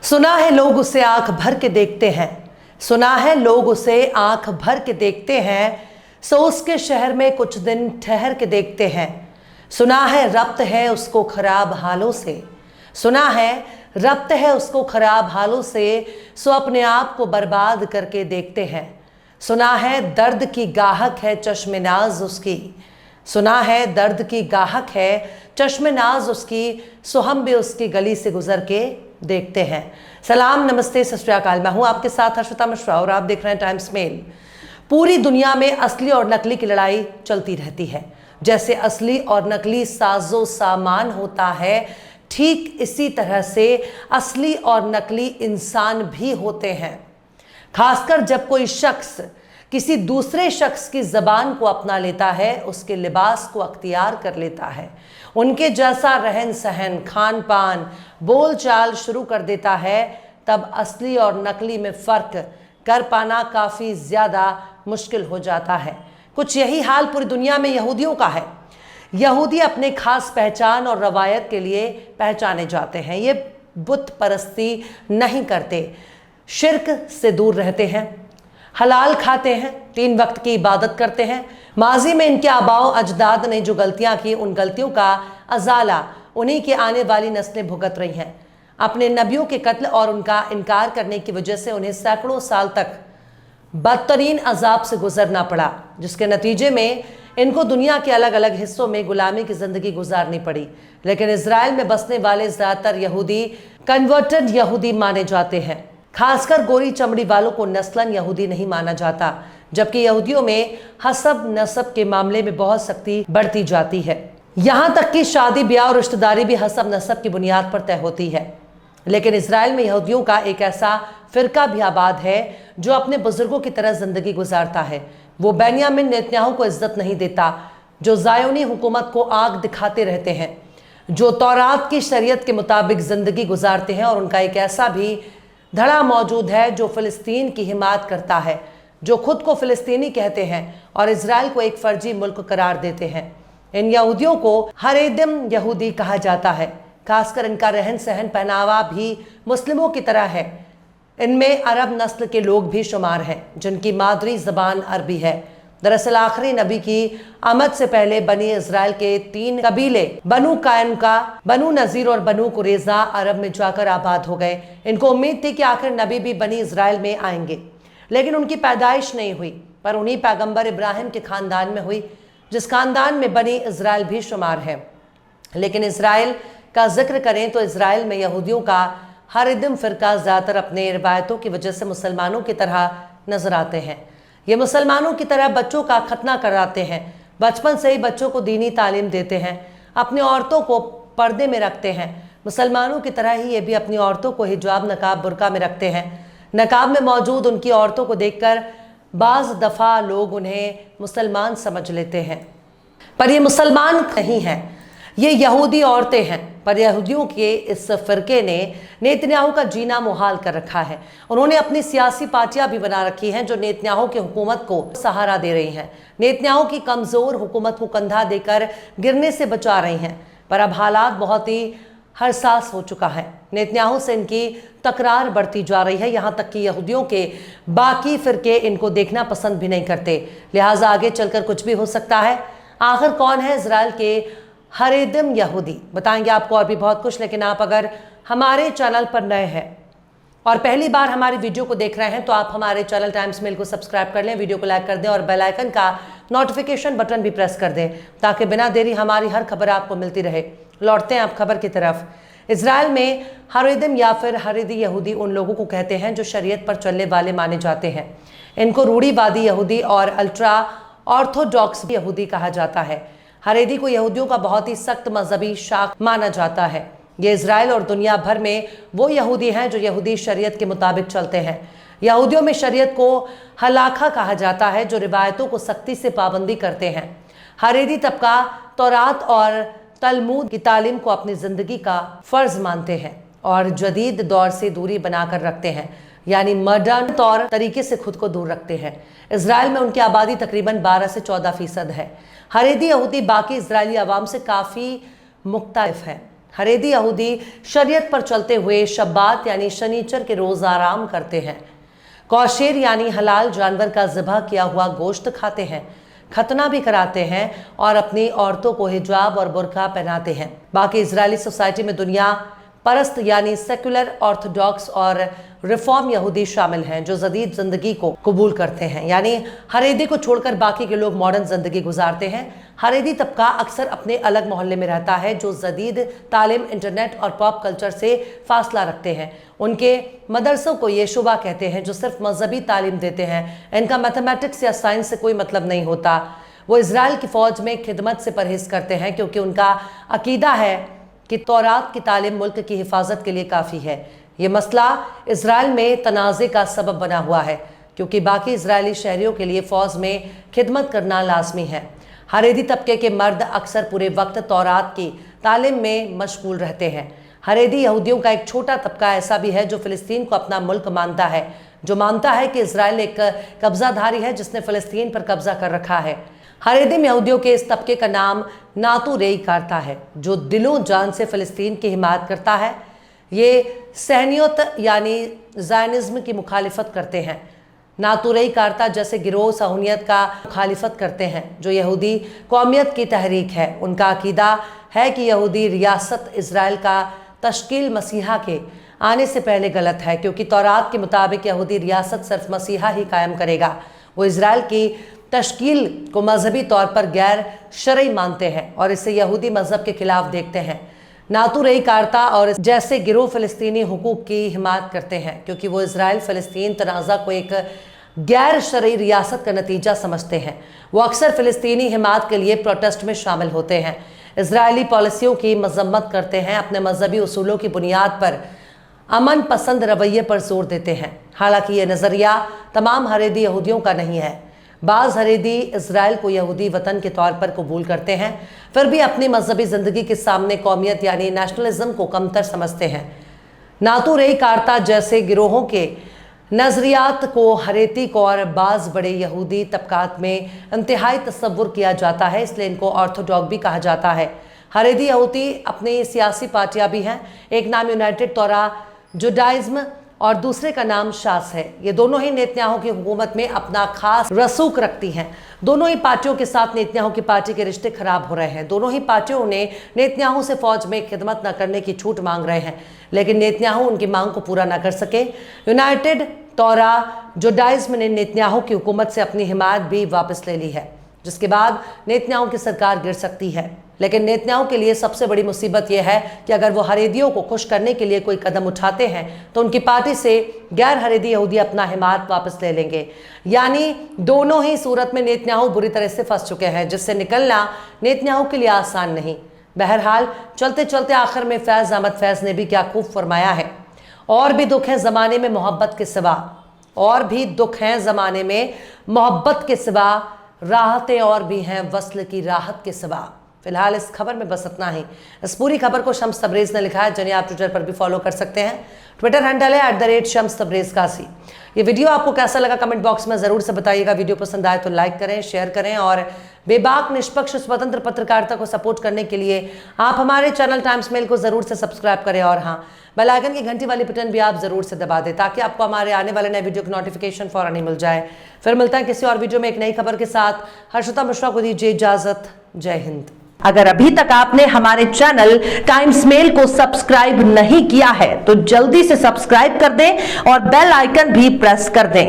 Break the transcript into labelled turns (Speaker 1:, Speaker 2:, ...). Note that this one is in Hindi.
Speaker 1: सुना है लोग उसे आंख भर के देखते हैं, सुना है लोग उसे आंख भर के देखते हैं, सो उसके शहर में कुछ दिन ठहर के देखते हैं। सुना है रब्त है उसको खराब हालों से, सुना है रब्त है उसको खराब हालों से, सो अपने आप को बर्बाद करके देखते हैं। सुना है दर्द की गाहक है चश्मनाज उसकी, सुना है दर्द की गाहक है चश्मनाज उसकी, सो हम भी उसकी गली से गुजर के देखते हैं। सलाम, नमस्ते, सत श्री अकाल। मैं हूं आपके साथ हर्षिता मिश्रा और आप देख रहे हैं टाइम्स मेल। पूरी दुनिया में असली और नकली की लड़ाई चलती रहती है। जैसे असली और नकली साजो सामान होता है, ठीक इसी तरह से असली और नकली इंसान भी होते हैं। खासकर जब कोई शख्स किसी दूसरे शख्स की ज़बान को अपना लेता है, उसके लिबास को अख्तियार कर लेता है, उनके जैसा रहन सहन, खान पान, बोल चाल शुरू कर देता है, तब असली और नकली में फ़र्क कर पाना काफ़ी ज़्यादा मुश्किल हो जाता है। कुछ यही हाल पूरी दुनिया में यहूदियों का है। यहूदी अपने खास पहचान और रवायत के लिए पहचाने जाते हैं। ये बुत परस्ती नहीं करते, शिर्क से दूर रहते हैं, हलाल खाते हैं, 3 वक्त की इबादत करते हैं। माजी में इनके आबाओ अजदाद ने जो गलतियां की, उन गलतियों का अजाला उन्हीं की आने वाली नस्लें भुगत रही हैं। अपने नबियों के कत्ल और उनका इनकार करने की वजह से उन्हें सैकड़ों साल तक बदतरीन अजाब से गुजरना पड़ा, जिसके नतीजे में इनको दुनिया के अलग अलग हिस्सों में गुलामी की ज़िंदगी गुजारनी पड़ी। लेकिन इजराइल में बसने वाले ज़्यादातर यहूदी कन्वर्टेड यहूदी माने जाते हैं। खासकर गोरी चमड़ी वालों को नस्लन यहूदी नहीं माना जाता, जबकि यहूदियों में हसब नसब के मामले में बहुत सख्ती बढ़ती जाती है। यहाँ तक कि शादी ब्याह और रिश्तेदारी भी हसब नसब की बुनियाद पर तय होती है। लेकिन इजराइल में यहूदियों का एक ऐसा फिरका भी आबाद है जो अपने बुजुर्गों की तरह जिंदगी गुजारता है। वो बेन्यामिन नेतन्याहू को इज्जत नहीं देता, जो ज़ायोनी हुकूमत को आग दिखाते रहते हैं, जो तौरात की शरीयत के मुताबिक ज़िंदगी गुजारते हैं। और उनका एक ऐसा भी धड़ा मौजूद है जो फ़िलिस्तीन की हिमायत करता है, जो खुद को फ़िलिस्तीनी कहते हैं और इजराइल को एक फ़र्जी मुल्क करार देते हैं। इन यहूदियों को हरेदम यहूदी कहा जाता है। खासकर इनका रहन सहन, पहनावा भी मुस्लिमों की तरह है। इनमें अरब नस्ल के लोग भी शुमार हैं, जिनकी मादरी ज़बान अरबी है। दरअसल आखिरी नबी की आमद से पहले बनी इजराइल के 3 कबीले बनु कैनुका, बनु नज़ीर और बनु कुरेजा अरब में जाकर आबाद हो गए। इनको उम्मीद थी कि आखिर नबी भी बनी इजराइल में आएंगे, लेकिन उनकी पैदाइश नहीं हुई, पर उन्हीं पैगंबर इब्राहिम के खानदान में हुई, जिस खानदान में बनी इजराइल भी शुमार है। लेकिन इजराइल का जिक्र करें तो इजराइल में यहूदियों का हरदम फ़िरका ज़्यादातर अपने रिवायतों की वजह से मुसलमानों की तरह नजर आते हैं। ये मुसलमानों की तरह बच्चों का खतना कराते हैं, बचपन से ही बच्चों को दीनी तालीम देते हैं, अपनी औरतों को पर्दे में रखते हैं। मुसलमानों की तरह ही ये भी अपनी औरतों को हिजाब, नकाब, बुर्का में रखते हैं। नकाब में मौजूद उनकी औरतों को देखकर बाज़ दफ़ा लोग उन्हें मुसलमान समझ लेते हैं, पर ये मुसलमान नहीं हैं, ये यहूदी औरतें हैं। पर यहूदियों के इस फ़िरके ने नेतन्याहू का जीना मुहाल कर रखा है। उन्होंने अपनी सियासी पार्टियां भी बना रखी हैं जो नेतन्याहू की हुकूमत को सहारा दे रही हैं, नेतन्याहू की कमज़ोर हुकूमत को कंधा देकर गिरने से बचा रही हैं। पर अब हालात बहुत ही हसास हो चुका है। नेतन्याहू से इनकी तकरार बढ़ती जा रही है, यहाँ तक कि यहूदियों के बाकी फ़िरके इनको देखना पसंद भी नहीं करते। लिहाजा आगे चलकर कुछ भी हो सकता है। आखिर कौन है इजराइल के हरेदम यहूदी, बताएंगे आपको और भी बहुत कुछ। लेकिन आप अगर हमारे चैनल पर नए हैं और पहली बार हमारी वीडियो को देख रहे हैं तो आप हमारे चैनल टाइम्स मेल को सब्सक्राइब कर लें, वीडियो को लाइक कर दें और बेल आइकन का नोटिफिकेशन बटन भी प्रेस कर दें, ताकि बिना देरी हमारी हर खबर आपको मिलती रहे। लौटते हैं आप खबर की तरफ। इजराइल में हरेदम या फिर हरेदी यहूदी उन लोगों को कहते हैं जो शरीयत पर चलने वाले माने जाते हैं। इनको रूढ़ीवादी यहूदी और अल्ट्रा ऑर्थोडॉक्स यहूदी कहा जाता है। हरेदी को यहूदियों का बहुत ही सख्त मजहबी शाख माना जाता है। ये इजराइल और दुनिया भर में वो यहूदी हैं जो यहूदी शरीयत के मुताबिक चलते हैं। यहूदियों में शरीयत को हलाखा कहा जाता है, जो रिवायतों को सख्ती से पाबंदी करते हैं। हरेदी तबका तौरात और तलमूद की तालीम को अपनी ज़िंदगी का फ़र्ज मानते हैं और जदीद दौर से दूरी बनाकर रखते हैं, यानी मॉडर्न तौर तरीके से खुद को दूर रखते हैं। इजराइल में उनकी आबादी तकरीबन 12 से 14% है। हरेदी यहूदी बाकी इजरायली अवाम से काफ़ी मुख्तलिफ है। हरेदी यहूदी शरीयत पर चलते हुए शब्बात यानी शनीचर के रोज आराम करते हैं। कौशेर यानी हलाल जानवर का ज़िबा किया हुआ गोश्त खाते हैं, खतना भी कराते हैं और अपनी औरतों को हिजाब और बुर्का पहनाते हैं। बाकी इजरायली सोसाइटी में दुनिया परस्त यानी सेकुलर, ऑर्थोडॉक्स और रिफॉर्म यहूदी शामिल हैं जो जदीद जिंदगी को कबूल करते हैं, यानी हरेदी को छोड़कर बाकी के लोग मॉडर्न जिंदगी गुजारते हैं। हरेदी तबका अक्सर अपने अलग मोहल्ले में रहता है जो जदीद तालीम, इंटरनेट और पॉप कल्चर से फासला रखते हैं। उनके मदरसों को ये शुबा कहते हैं जो सिर्फ मजहबी तालीम देते हैं। इनका मैथमेटिक्स या साइंस से कोई मतलब नहीं होता। वो इजराइल की फौज में खिदमत से परहेज करते हैं क्योंकि उनका अकीदा है कि तौरात की तालीम मुल्क की हिफाजत के लिए काफ़ी है। ये मसला इजराइल में तनाज़े का सबब बना हुआ है क्योंकि बाकी इजरायली शहरियों के लिए फ़ौज में खिदमत करना लाजमी है। हरेदी तबके के मर्द अक्सर पूरे वक्त तौरात की तालीम में मशगूल रहते हैं। हरेदी यहूदियों का एक छोटा तबका ऐसा भी है जो फ़िलिस्तीन को अपना मुल्क मानता है, जो मानता है कि इजराइल एक कब्ज़ाधारी है जिसने फ़िलिस्तीन पर कब्ज़ा कर रखा है। हरेदी यहूदियों के इस तबके का नाम नातू रेई कारता है जो दिलों जान से फ़िलिस्तीन की हिमायत करता है। ये सहनियत यानी ज़ायनिज़्म की मुखालिफत करते हैं। नातू रेई कारता जैसे गिरोह सहूनियत का मुखालिफत करते हैं जो यहूदी कौमियत की तहरीक है। उनका अकीदा है कि यहूदी रियासत इजराइल का तश्कील मसीहा के आने से पहले गलत है क्योंकि तौरात के मुताबिक यहूदी रियासत सिर्फ मसीहा ही कायम करेगा। वो इजराइल की तश्कील को मजहबी तौर पर गैर शरई मानते हैं और इसे यहूदी मजहब के खिलाफ देखते हैं। नातू रेई कारता और जैसे गिरोह फ़िलिस्तीनी हुकूक की हिमायत करते हैं क्योंकि वो इजराइल फ़िलिस्तीन तनाज़ा को एक गैर शरई रियासत का नतीजा समझते हैं। वो अक्सर फ़िलिस्तीनी हिमायत के लिए प्रोटेस्ट में शामिल होते हैं, इजरायली पॉलिसियों की मजम्मत करते हैं, अपने मजहबी उसूलों की बुनियाद पर अमन पसंद रवैये पर जोर देते हैं। हालांकि ये नज़रिया तमाम हरेदी यहूदियों का नहीं है। बाज़ हरेदी इजराइल को यहूदी वतन के तौर पर कबूल करते हैं, फिर भी अपनी मजहबी ज़िंदगी के सामने कौमियत यानी नेशनलिज्म को कमतर समझते हैं। नातू रेई कारता जैसे गिरोहों के नज़रियात को हरेती को और बाज़ बड़े यहूदी तबकात में इंतहाई तसव्वुर किया जाता है, इसलिए इनको ऑर्थोडॉक्स भी कहा जाता है। हरेदी यहूदी अपनी सियासी पार्टियां भी हैं, एक नाम यूनाइटेड तौरा जुडाइज्म और दूसरे का नाम शास है। ये दोनों ही नेतन्याहू की हुकूमत में अपना खास रसूख रखती हैं। दोनों ही पार्टियों के साथ नेतन्याहू की पार्टी के रिश्ते खराब हो रहे हैं। दोनों ही पार्टियों ने नेतन्याहू से फौज में खिदमत न करने की छूट मांग रहे हैं, लेकिन नेतन्याहू उनकी मांग को पूरा न कर सके। यूनाइटेड तौरा जुडाइज्म ने नेतन्याहू की हुकूमत से अपनी हिमायत भी वापस ले ली है, जिसके बाद नेतन्याहू की सरकार गिर सकती है। लेकिन नेतन्याहू के लिए सबसे बड़ी मुसीबत यह है कि अगर वो हरेदियों को खुश करने के लिए कोई कदम उठाते हैं तो उनकी पार्टी से गैर हरेदी यहूदी अपना हिमायत वापस ले लेंगे। यानी दोनों ही सूरत में नेतन्याहू बुरी तरह से फंस चुके हैं, जिससे निकलना नेतन्याहू के लिए आसान नहीं। बहरहाल चलते चलते आखिर में फैज़ अहमद फैज़ ने भी क्या खूब फरमाया है, और भी दुख है ज़माने में मोहब्बत के सिवा, और भी दुख हैं ज़माने में मोहब्बत के सिवा, राहतें और भी हैं वस्ल की राहत के सिवा। फिलहाल इस खबर में बस इतना ही। इस पूरी खबर को शम्स तबरेज़ ने लिखा है, जिन्हें आप ट्विटर पर भी फॉलो कर सकते हैं। ट्विटर हैंडल है @शम्स तबरेज़ कासी। ये वीडियो आपको कैसा लगा कमेंट बॉक्स में ज़रूर से बताइएगा। वीडियो पसंद आए तो लाइक करें, शेयर करें और बेबाक निष्पक्ष स्वतंत्र पत्रकारिता को सपोर्ट करने के लिए आप हमारे चैनल टाइम्स मेल को ज़रूर से सब्सक्राइब करें और हाँ, बेल आइकन की घंटी वाली बटन भी आप ज़रूर से दबा दें ताकि आपको हमारे आने वाले नए वीडियो की नोटिफिकेशन फौरन ही मिल जाए। फिर मिलता है किसी और वीडियो में एक नई खबर के साथ। हर्षिता मिश्रा को दीजिए इजाज़त। जय हिंद।
Speaker 2: अगर अभी तक आपने हमारे चैनल टाइम्स मेल को सब्सक्राइब नहीं किया है तो जल्दी से सब्सक्राइब कर दें और बेल आइकन भी प्रेस कर दें।